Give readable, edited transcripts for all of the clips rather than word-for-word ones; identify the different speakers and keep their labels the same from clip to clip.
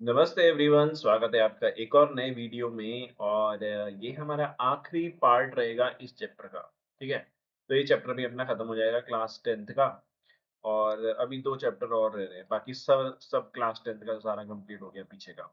Speaker 1: नमस्ते एवरीवन, स्वागत है आपका एक और नए वीडियो में। और ये हमारा आखिरी पार्ट रहेगा इस चैप्टर का। ठीक है, तो ये चैप्टर भी अपना खत्म हो जाएगा क्लास 10th का। और अभी दो चैप्टर और रह रहे हैं, बाकी सब सब क्लास 10th का सारा कंप्लीट हो गया पीछे का।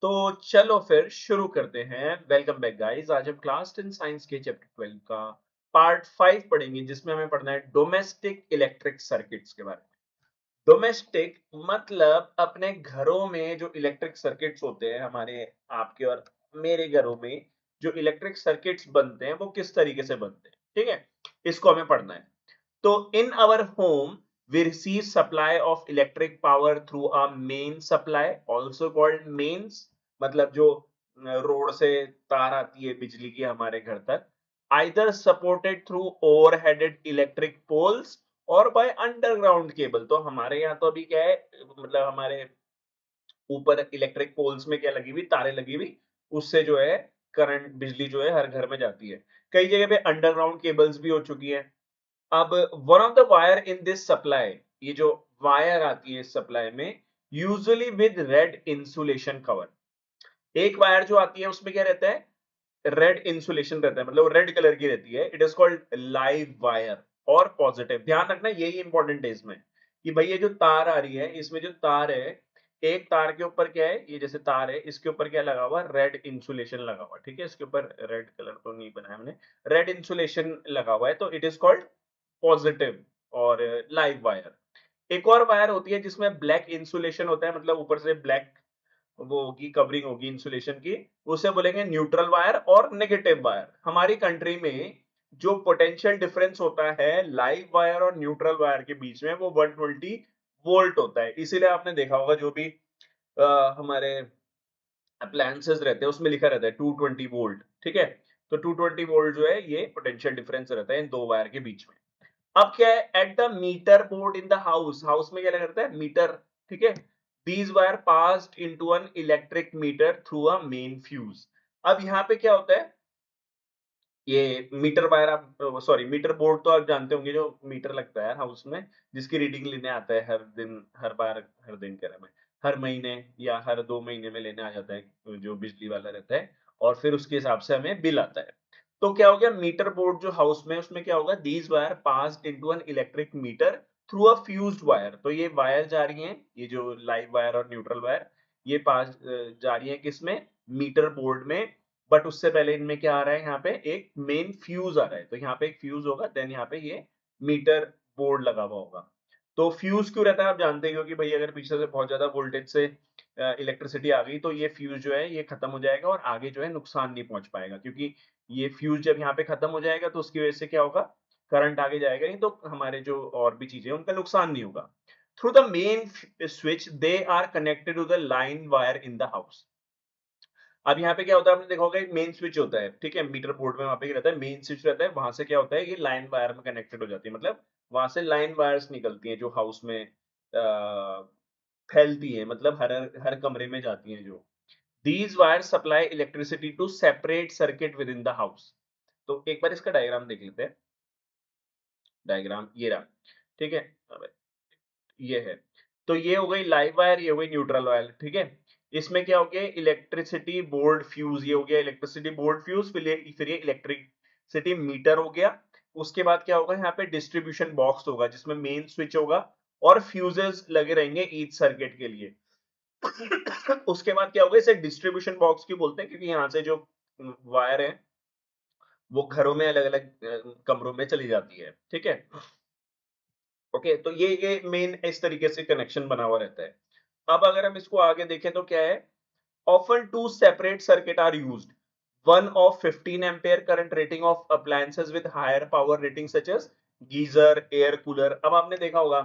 Speaker 1: तो चलो फिर शुरू करते हैं। Welcome back guys. आज हम क्लास 10 साइंस के चैप्टर 12 का पार्ट 5 पढ़ेंगे, जिसमें हमें पढ़ना है डोमेस्टिक इलेक्ट्रिक सर्किट्स के बारे में। डोमेस्टिक मतलब अपने घरों में जो इलेक्ट्रिक सर्किट्स होते हैं, हमारे आपके और मेरे घरों में जो इलेक्ट्रिक सर्किट्स बनते हैं वो किस तरीके से बनते हैं। ठीक है, इसको हमें पढ़ना है। तो in our home we receive supply of electric power through a main supply, also called mains। मतलब जो रोड से तार आती है बिजली की हमारे घर तक, either supported through overheaded electric poles और बाय अंडरग्राउंड केबल। तो हमारे यहाँ तो अभी क्या है, मतलब हमारे ऊपर इलेक्ट्रिक पोल्स में क्या लगी हुई, तारे लगी हुई, उससे जो है करंट बिजली जो है हर घर में जाती है। कई जगह पे अंडरग्राउंड केबल्स भी हो चुकी है। अब one of the wire in this supply, ये जो वायर आती है इस सप्लाई में, usually with red insulation cover. एक वायर जो आती है उसमें क्या रहता है, रेड इंसुलेशन रहता है, मतलब रेड कलर की रहती है। It is called live wire और पॉजिटिव। ध्यान रखना, यही इंपॉर्टेंट है इसमें कि भाई ये जो तार आ रही है, इसमें जो तार है, एक तार के ऊपर क्या है, ये जैसे तार है, इसके ऊपर क्या लगा हुआ, रेड इंसुलेशन लगा हुआ। ठीक है, इसके ऊपर रेड कलर तो नहीं बनाया हमने, रेड इंसुलेशन लगा हुआ है, तो इट इज कॉल्ड पॉजिटिव और लाइव वायर। एक और वायर होती है जिसमें ब्लैक इंसुलेशन होता है, मतलब ऊपर से ब्लैक वो होगी, कवरिंग होगी इंसुलेशन की, उसे बोलेंगे न्यूट्रल वायर और नेगेटिव वायर। हमारी कंट्री में जो पोटेंशियल डिफरेंस होता है लाइव वायर और न्यूट्रल वायर के बीच में, वो 120 वोल्ट होता है। इसीलिए आपने देखा होगा जो भी हमारे अप्लायंसेस रहते हैं उसमें लिखा रहता है 220 वोल्ट। ठीक है, तो 220 वोल्ट जो है ये पोटेंशियल डिफरेंस रहता है इन दो वायर के बीच में। अब क्या है, at the meter board in the house, house में क्या लगा रहता है, मीटर। ठीक है, these wire passed into an electric meter through a main fuse. अब यहाँ पे क्या होता है, ये मीटर वायर, आप सॉरी मीटर बोर्ड तो आप जानते होंगे, जो मीटर लगता है हाउस में, जिसकी रीडिंग लेने आता है हर दिन, हर बार, हर दिन कह रहा मैं, हर महीने या हर 2 महीने में लेने आ जाता है जो बिजली वाला रहता है, और फिर उसके हिसाब से हमें बिल आता है। तो क्या हो गया, मीटर बोर्ड जो हाउस में, उसमें क्या होगा, these wire passed into an electric meter through a fused wire. तो ये वायर जा रही हैं, ये जो लाइव वायर और न्यूट्रल वायर, ये पास जा रही है किसमें, मीटर बोर्ड में। बट उससे पहले इनमें क्या आ रहा है, यहाँ पे एक मेन फ्यूज आ रहा है। तो यहाँ पे एक फ्यूज होगा, देन यहाँ पे ये मीटर बोर्ड लगा हुआ होगा। तो फ्यूज क्यों रहता है, आप जानते हो कि भाई अगर पीछे से बहुत ज्यादा वोल्टेज से इलेक्ट्रिसिटी आ गई, तो ये फ्यूज जो है ये खत्म हो जाएगा और आगे जो है नुकसान नहीं पहुंच पाएगा, क्योंकि ये फ्यूज जब यहाँ पे खत्म हो जाएगा तो उसकी वजह से क्या होगा, करंट आगे जाएगा नहीं, तो हमारे जो और भी चीजें हैं उनका नुकसान नहीं होगा। Through the main switch they are connected to the line wire in the house. अब यहाँ पे क्या होता है, आपने देखा होगा एक मेन स्विच होता है। ठीक है, मीटर बोर्ड में वहां पे क्या रहता है, मेन स्विच रहता है, वहां से क्या होता है, ये लाइन वायर में कनेक्टेड हो जाती है, मतलब वहां से लाइन वायर्स निकलती हैं जो हाउस में फैलती हैं, मतलब हर हर कमरे में जाती हैं जो। These wire supply electricity to separate circuit within the house. तो एक बार इसका डायग्राम देख लेते हैं। डायग्राम ये रहा। ठीक है, अब ये है, तो ये हो गई लाइव वायर, ये हो गई न्यूट्रल वायर। ठीक है, इसमें क्या हो गया, इलेक्ट्रिसिटी बोर्ड फ्यूज, ये हो गया इलेक्ट्रिसिटी बोर्ड फ्यूज, फिर ये इलेक्ट्रिसिटी मीटर हो गया। उसके बाद क्या होगा, यहाँ पे डिस्ट्रीब्यूशन बॉक्स होगा जिसमें मेन स्विच होगा और फ्यूजेस लगे रहेंगे ईच सर्किट के लिए। उसके बाद क्या होगा, इसे डिस्ट्रीब्यूशन बॉक्स क्यों बोलते हैं, क्योंकि यहाँ से जो वायर है वो घरों में अलग अलग कमरों में चली जाती है। ठीक है, ओके, तो ये मेन इस तरीके से कनेक्शन बना हुआ रहता है। अब अगर हम इसको आगे देखें तो क्या है, often two separate circuit are used, one of 15 ampere current rating of appliances with higher power rating such as geyser, air cooler। अब आपने देखा होगा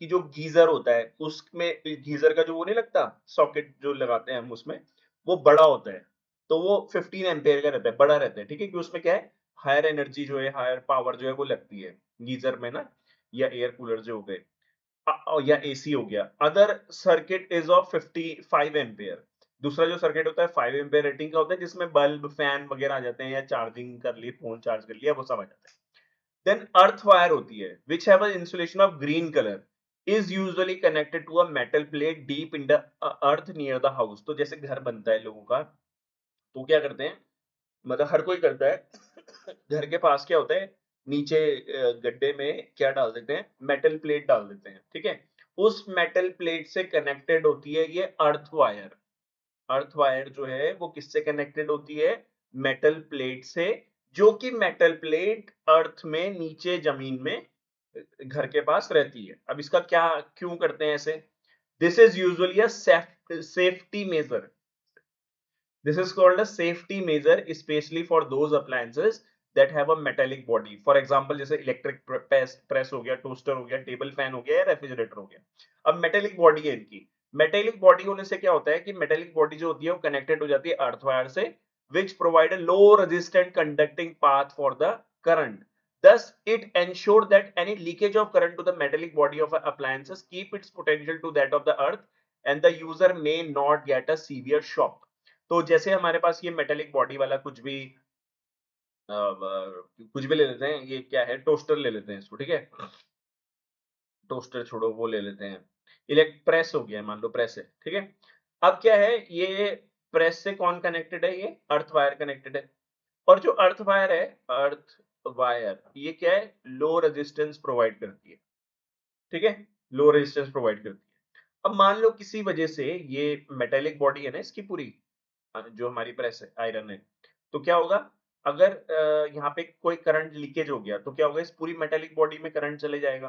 Speaker 1: कि जो गीजर होता है, उसमें गीजर का जो वो नहीं लगता, सॉकेट जो लगाते हैं हम उसमें, वो बड़ा होता है। तो वो 15 एम्पेयर का रहता है, बड़ा रहता है। ठीक है, कि उसमें क्या है, हायर एनर्जी जो है, हायर पावर जो है वो लगती है गीजर में ना, या एयर कूलर जो हो गए, या एसी हो गया। Other circuit is of 55 ampere. दूसरा जो सर्किट होता है 5 एम्पेयर रेटिंग का होता है, जिसमें बल्ब, फैन वगैरह आ जाते हैं, या चार्जिंग कर ली, फोन चार्ज कर लिया, वो सब आ जाता है। देन अर्थ वायर होती है, which have an insulation of green colour. Is usually connected to a metal plate deep in the earth near the house. तो जैसे घर बनता है लोगों का, तो क्या करते हैं, मतलब हर कोई करता है घर के पास क्या होता है, नीचे गड्ढे में क्या डाल देते हैं, मेटल प्लेट डाल देते हैं, ठीक है। उस मेटल प्लेट से कनेक्टेड होती है ये अर्थ वायर। अर्थ वायर जो है वो किससे कनेक्टेड होती है, मेटल प्लेट से, जो कि मेटल प्लेट अर्थ में नीचे जमीन में घर के पास रहती है। अब इसका क्या, क्यों करते हैं ऐसे, this is usually a safety major. This is called a safety measure, especially for those appliances that have a metallic body. For example, जैसे इलेक्ट्रिक प्रेस हो गया, टोस्टर हो गया, टेबल फैन हो गया या रेफ्रिजरेटर हो गया। अब मेटेलिक बॉडी है इनकी। मेटेलिक बॉडी होने से क्या होता है कि मेटेलिक बॉडी जो होती है वो कनेक्टेड हो जाती है अर्थ वायर से, which provide a low resistant conducting path for the current. Thus, it ensure that any leakage of current to the metallic body of appliances keep its potential to that of the earth, and the user may not get a severe shock. तो जैसे हमारे पास ये metallic body वाला कुछ भी कुछ भी ले लेते हैं, ये क्या है, टोस्टर ले लेते हैं इसको, ठीक है। टोस्टर छोड़ो, वो ले लेते हैं, इलेक्ट प्रेस हो गया, मान लो प्रेस है, ठीक है। अब क्या है, ये प्रेस से कौन कनेक्टेड है, ये अर्थ वायर कनेक्टेड है। और जो अर्थ वायर है, अर्थ वायर ये क्या है, लो रेजिस्टेंस प्रोवाइड करती है, ठीक है, लो रेजिस्टेंस प्रोवाइड करती है। अब मान लो किसी वजह से ये मेटेलिक बॉडी है ना इसकी पूरी, जो हमारी प्रेस है, आयरन है, तो क्या होगा, अगर यहाँ पे कोई करंट लीकेज हो गया तो क्या होगा, इस पूरी मेटेलिक बॉडी में करंट चले जाएगा,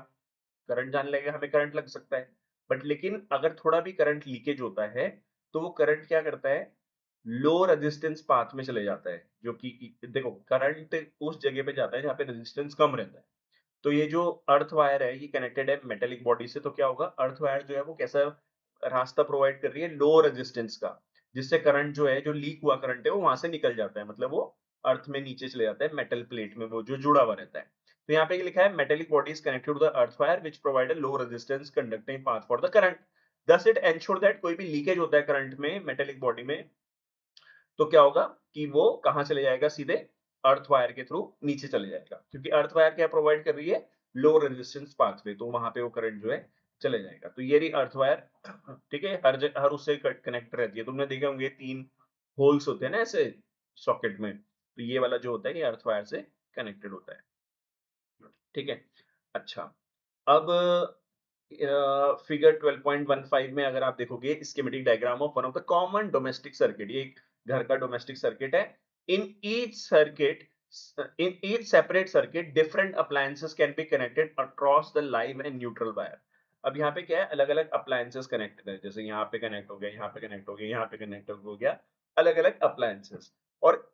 Speaker 1: करंट जाने लगेगा, हमें करंट लग सकता है। बट लेकिन अगर थोड़ा भी करंट लीकेज होता है तो वो करंट क्या करता है, लो रेजिस्टेंस पाथ में चले जाता है, जो कि देखो करंट उस जगह पे जाता है जहाँ पे रेजिस्टेंस कम रहता है। तो ये जो अर्थ वायर है ये कनेक्टेड है मेटेलिक बॉडी से, तो क्या होगा, अर्थ वायर जो है वो कैसा रास्ता प्रोवाइड कर रही है, लो रेजिस्टेंस का, जिससे करंट जो है, जो लीक हुआ करंट है वो वहां से निकल जाता है, मतलब वो अर्थ में नीचे चले जाता है, मेटल प्लेट में वो जो जुड़ा हुआ रहता है। तो यहाँ पे लिखा है metallic body is connected to the earth wire which provide a low resistance conducting path for the current. Thus it ensure that कोई भी लीकेज होता है करंट में मेटेलिक बॉडी में, तो क्या होगा कि वो कहाँ चले जाएगा, सीधे अर्थ वायर के थ्रू नीचे चले जाएगा, क्योंकि अर्थ वायर क्या प्रोवाइड कर रही है, लो रेजिस्टेंस पाथवे, तो वहां पे वो करंट जो है चले जाएगा। तो ये रही अर्थ वायर, ठीक है, हर उससे कनेक्ट रहती है। तुमने देखे होंगे 3 होल्स होते हैं ना ऐसे सॉकेट में, तो ये वाला जो होता है ये अर्थ वायर से कनेक्टेड होता है, ठीक है। अच्छा, अब फिगर 12.15 में अगर आप देखोगे schematic diagram of one of the common domestic circuit, ये एक घर का डोमेस्टिक सर्किट है। In each circuit, in each separate circuit different appliances can be connected across the live and neutral wire. अब यहाँ पे क्या है, अलग अलग अप्लायंसेस कनेक्टेड है, जैसे यहाँ पे कनेक्ट हो गया, यहाँ पे कनेक्ट हो गया, यहाँ पे कनेक्ट हो गया, अलग अलग अप्लायंसेस। और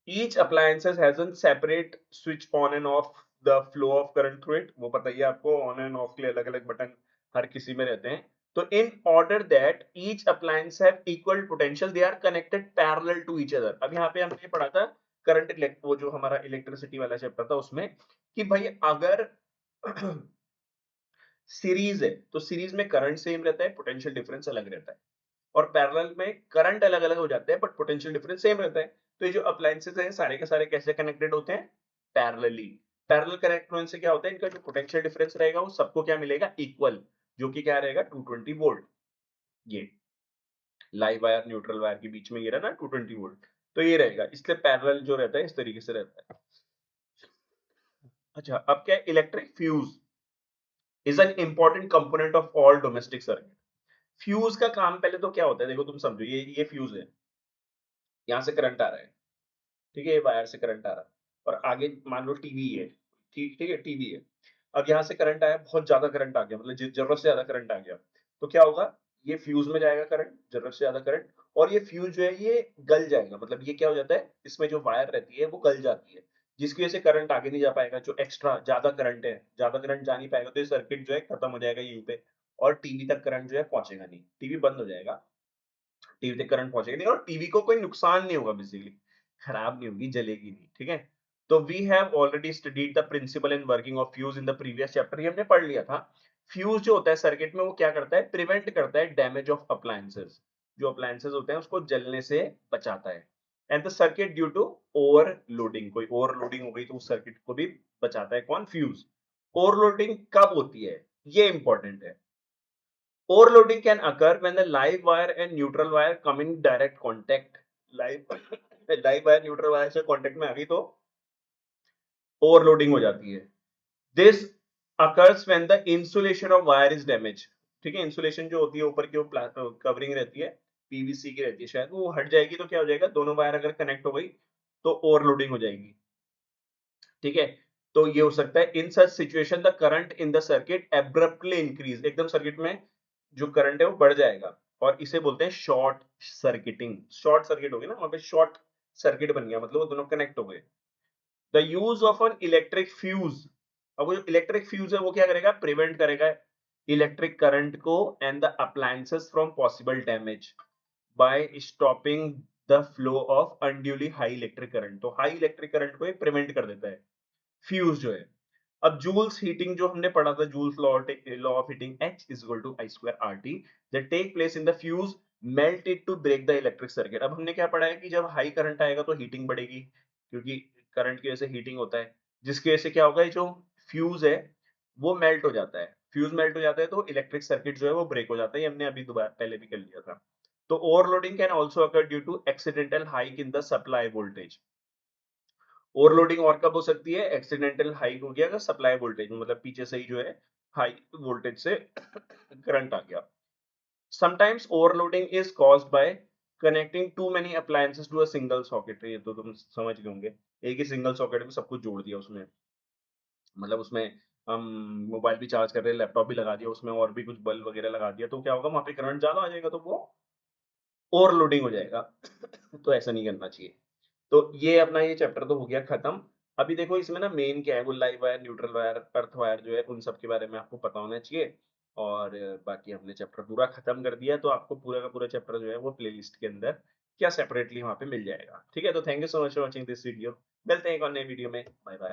Speaker 1: each appliances has a separate switch on and off the flow of current through it। वो पता ही है आपको, ऑन एंड ऑफ के लिए अलग अलग बटन हर किसी में रहते हैं। तो in order that each appliance have equal potential they are connected parallel to each other। अब यहाँ पे हमने पढ़ा था करंट इलेक्ट, वो जो हमारा इलेक्ट्रिसिटी वाला चैप्टर था उसमें, कि भाई अगर सीरीज है तो सीरीज में करंट सेम रहता है, पोटेंशियल डिफरेंस अलग रहता है, और पैरेलल में करंट अलग अलग हो जाते हैं बट पोटेंशियल डिफरेंस सेम रहता है। तो ये जो अप्लायंसेस हैं सारे के सारे कैसे कनेक्टेड होते हैं, पैरेलली। पैरेलल कनेक्ट होने से क्या होता है, इनका जो पोटेंशियल डिफरेंस रहेगा वो सबको क्या मिलेगा, इक्वल, जो कि क्या रहेगा 220 वोल्ट। ये लाइव वायर न्यूट्रल वायर के बीच में ये रहा ना 220 वोल्ट, तो ये रहेगा, इसलिए पैरेलल जो रहता है इस तरीके से रहता है। अच्छा, अब क्या है, electric fuse is an important component of all domestic circuit. Fuse का काम पहले तो क्या होता है, देखो तुम समझो, ये फ्यूज है, यहाँ से करंट आ रहा है, ठीक है, ये वायर से करंट आ रहा है, और आगे मान लो टीवी है, ठीक ठीक है, टीवी है। अब यहाँ से करंट आया, बहुत ज्यादा करंट आ गया, मतलब जरूरत से ज्यादा करंट आ गया, तो क्या होगा, ये फ्यूज में जाएगा करंट, जरूरत से ज्यादा करंट, और ये फ्यूज जो है ये गल जाएगा, मतलब ये क्या हो जाता है, इसमें जो वायर रहती है वो गल जाती है, जिसकी वजह से करंट आगे नहीं जा पाएगा, जो एक्स्ट्रा ज्यादा करंट है, ज्यादा करंट जा नहीं पाएगा, तो ये सर्किट जो है खत्म हो जाएगा यहीं पे, और टीवी तक करंट जो है पहुंचेगा नहीं, टीवी बंद हो जाएगा, टीवी तक करंट पहुंचेगा नहीं, और टीवी को कोई नुकसान नहीं होगा, बेसिकली खराब नहीं होगी, जलेगी नहीं, ठीक है। तो we have already studied the principle and working of fuse in the previous chapter, ये हमने पढ़ लिया था। फ्यूज जो होता है सर्किट में वो क्या करता है, प्रिवेंट करता है डैमेज ऑफ अप्लायंसेस, जो अप्लायंसेस होते हैं उसको जलने से बचाता है। And the circuit due to overloading, कोई ओवरलोडिंग हो गई तो उस सर्किट को भी बचाता है, कौन, फ्यूज। ओवरलोडिंग कब होती है, ये इंपॉर्टेंट है। Overloading can occur when the live wire and neutral wire come in direct contact. Live live wire neutral wire से कांटेक्ट में आ गई तो ओवरलोडिंग हो जाती है. This occurs when the insulation of wire is damaged. ठीक है, इंसुलेशन जो होती है ऊपर की वो कवरिंग रहती है, पीवीसी की रहती है शायद, वो हट जाएगी तो क्या हो जाएगा, दोनों वायर अगर कनेक्ट हो गई तो ओवरलोडिंग हो जाएगी. ठीक है, तो ये हो सकता है. In such situation the current in the circuit abruptly increase, एकदम सर्किट में जो करंट है वो बढ़ जाएगा, और इसे बोलते हैं शॉर्ट सर्किटिंग. शॉर्ट सर्किट हो गया ना, वहां पे शॉर्ट सर्किट बन गया, मतलब वो दोनों कनेक्ट हो गए. The use of an electric fuse, अब वो जो इलेक्ट्रिक फ्यूज है वो क्या करेगा, प्रिवेंट करेगा इलेक्ट्रिक करंट को and the appliances from possible damage bye stopping the flow of unduly high electric current. तो हाई इलेक्ट्रिक करंट को ये प्रिवेंट कर देता है फ्यूज जो है. अब जूल्स हीटिंग जो हमने पढ़ा था, joules law of heating, H is equal to I square RT that take place in the fuse melt it to break the electric circuit. अब हमने क्या पढ़ा है कि जब हाई करंट आएगा तो हीटिंग बढ़ेगी, क्योंकि करंट की वजह से हीटिंग होता है, जिसकी वजह से क्या होगा, जो फ्यूज है वो मेल्ट हो जाता है. फ्यूज मेल्ट हो जाता है तो इलेक्ट्रिक सर्किट जो है वो ब्रेक हो जाता है. ये हमने अभी दोबारा पहले भी कर लिया था. तो overloading can also occur due to accidental hike in the supply voltage. Overloading और कब हो सकती है, एक्सीडेंटल हाइक हो गया अगर सप्लाई वोल्टेज में, मतलब पीछे से ही जो है हाई वोल्टेज से करंट आ गया. Sometimes overloading is caused by connecting too many appliances to a single socket. ये तो तुम समझ गए होंगे, एक ही सिंगल सॉकेट में सब कुछ जोड़ दिया उसमें, मतलब उसमें हम मोबाइल भी चार्ज कर रहे हैं, लैपटॉप भी लगा दिया उसमें, और भी कुछ बल्ब वगैरह लगा दिया, तो क्या होगा, वहां पे करंट ज्यादा आ जाएगा तो वो ओवरलोडिंग हो जाएगा. तो ऐसा नहीं करना चाहिए. तो ये अपना ये चैप्टर तो हो गया खत्म. अभी देखो इसमें ना मेन क्या है, वो live wire, neutral wire, earth wire जो है, उन सब के बारे में आपको पता होना चाहिए. और बाकी हमने चैप्टर पूरा खत्म कर दिया, तो आपको पूरा का पूरा चैप्टर जो है वो प्लेलिस्ट के अंदर क्या सेपरेटली वहां पे मिल जाएगा. ठीक है, तो thank you so much for watching this video. मिलते हैं एक और नए वीडियो में. Bye bye.